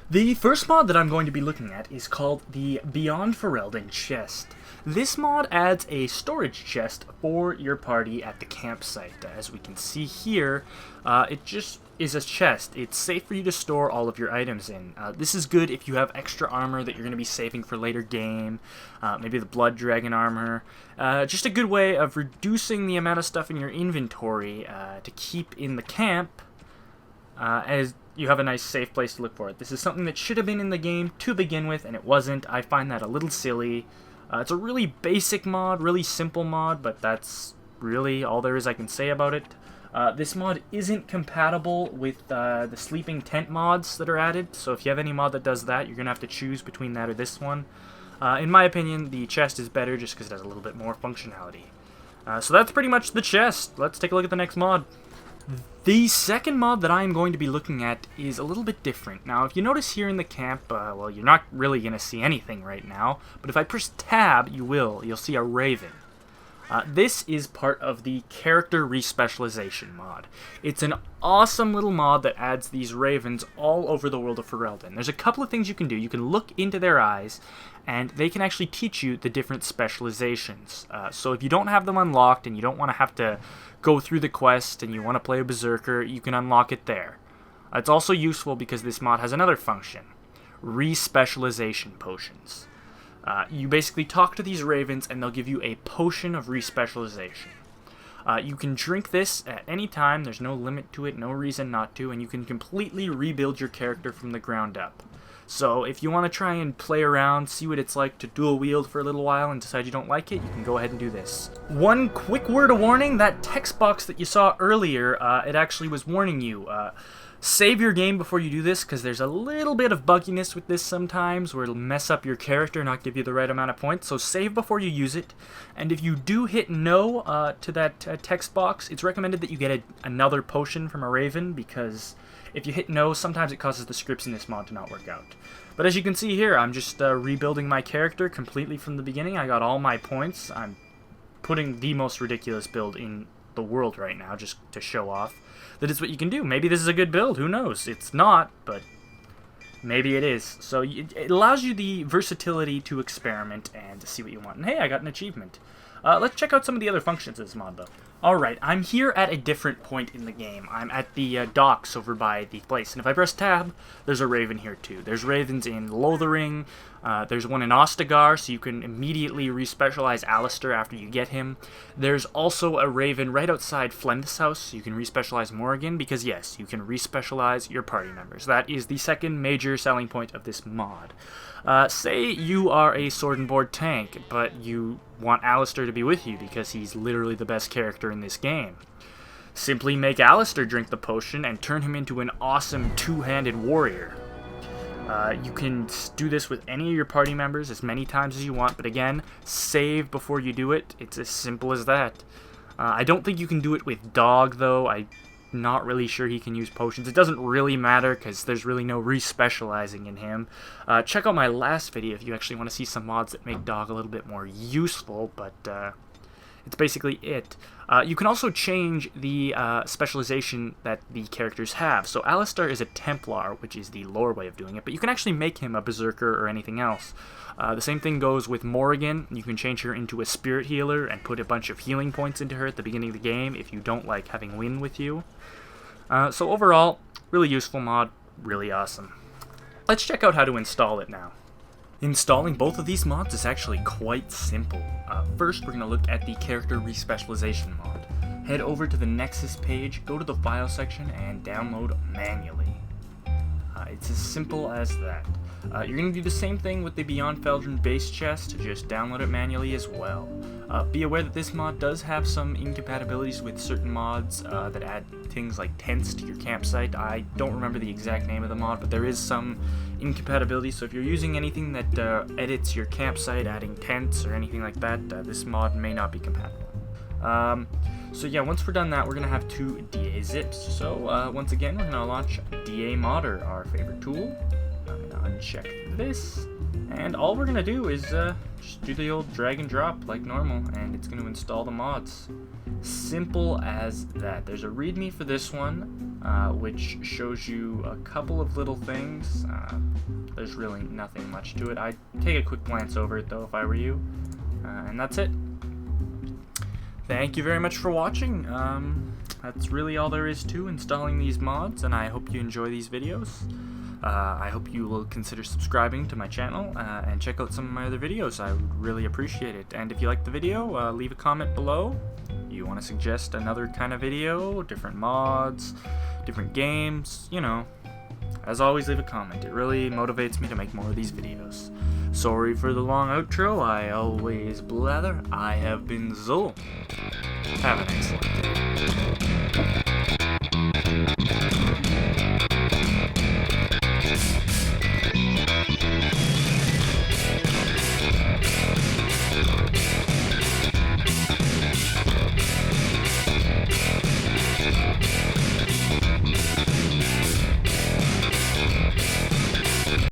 The first mod that I'm going to be looking at is called the Beyond Ferelden Chest. This mod adds a storage chest for your party at the campsite. As we can see here, it just is a chest. It's safe for you to store all of your items in. This is good if you have extra armor that you're going to be saving for later game, maybe the Blood Dragon armor. Just a good way of reducing the amount of stuff in your inventory to keep in the camp as you have a nice safe place to look for it. This is something that should have been in the game to begin with, and it wasn't. I find that a little silly. It's a really basic mod, really simple mod, but that's really all there is I can say about it. This mod isn't compatible with the sleeping tent mods that are added, so if you have any mod that does that, you're going to have to choose between that or this one. In my opinion, the chest is better just because it has a little bit more functionality. So that's pretty much the chest. Let's take a look at the next mod. The second mod that I am going to be looking at is a little bit different. Now, if you notice here in the camp, well, you're not really going to see anything right now, but if I press tab, you'll see a raven. This is part of the character respecialization mod. It's an awesome little mod that adds these ravens all over the world of Ferelden. There's a couple of things you can do. You can look into their eyes, and they can actually teach you the different specializations. So if you don't have them unlocked and you don't want to have to go through the quest and you want to play a berserker, you can unlock it there. It's also useful because this mod has another function: respecialization potions. You basically talk to these ravens and they'll give you a potion of respecialization. You can drink this at any time, there's no limit to it, no reason not to, and you can completely rebuild your character from the ground up. So if you want to try and play around, see what it's like to dual wield for a little while and decide you don't like it, you can go ahead and do this. One quick word of warning: that text box that you saw earlier, it actually was warning you. Save your game before you do this, because there's a little bit of bugginess with this sometimes, where it'll mess up your character and not give you the right amount of points, so save before you use it. And if you do hit no to that text box, it's recommended that you get another potion from a raven, because if you hit no, sometimes it causes the scripts in this mod to not work out. But as you can see here, I'm just rebuilding my character completely from the beginning. I got all my points. I'm putting the most ridiculous build in the world right now, just to show off that it's what you can do. Maybe this is a good build, who knows? It's not, but maybe it is. So it allows you the versatility to experiment and to see what you want. And hey, I got an achievement. Let's check out some of the other functions of this mod, though. Alright, I'm here at a different point in the game. I'm at the docks over by the place, and if I press tab, there's a raven here too. There's ravens in Lothering, there's one in Ostagar, so you can immediately respecialize Alistair after you get him. There's also a raven right outside Flend's house, so you can respecialize Morrigan, because yes, you can respecialize your party members. That is the second major selling point of this mod. Say you are a sword and board tank, but you want Alistair to be with you because he's literally the best character in this game. Simply make Alistair drink the potion and turn him into an awesome two-handed warrior. You can do this with any of your party members as many times as you want, but again, save before you do it. It's as simple as that. I don't think you can do it with Dog, though. I'm not really sure he can use potions. It doesn't really matter because there's really no re-specializing in him. Check out my last video if you actually want to see some mods that make Dog a little bit more useful, but it's basically it. You can also change the specialization that the characters have. So Alistair is a Templar, which is the lore way of doing it, but you can actually make him a Berserker or anything else. The same thing goes with Morrigan. You can change her into a Spirit Healer and put a bunch of healing points into her at the beginning of the game if you don't like having Wynn with you. So overall, really useful mod, really awesome. Let's check out how to install it now. Installing both of these mods is actually quite simple. First, we're going to look at the character respecialization mod. Head over to the Nexus page, go to the file section, and download manually. It's as simple as that. You're going to do the same thing with the Beyond Ferelden base chest, just download it manually as well. Be aware that this mod does have some incompatibilities with certain mods that add things like tents to your campsite. I don't remember the exact name of the mod, but there is some incompatibility, so if you're using anything that edits your campsite, adding tents or anything like that, this mod may not be compatible. So yeah, once we're done that, we're going to have two DA zips. So once again, we're going to launch DA Modder, our favorite tool. I'm going to uncheck this, And all we're going to do is just do the old drag and drop like normal, and it's going to install the mods. Simple as that. There's a README for this one, which shows you a couple of little things. There's really nothing much to it. I'd take a quick glance over it though if I were you. And that's it. Thank you very much for watching. That's really all there is to installing these mods, and I hope you enjoy these videos. I hope you will consider subscribing to my channel and check out some of my other videos. I would really appreciate it. And if you liked the video, leave a comment below. You want to suggest another kind of video, different mods, different games, you know. As always, leave a comment. It really motivates me to make more of these videos. Sorry for the long outro. I always blather. I have been Zul. Have an excellent day.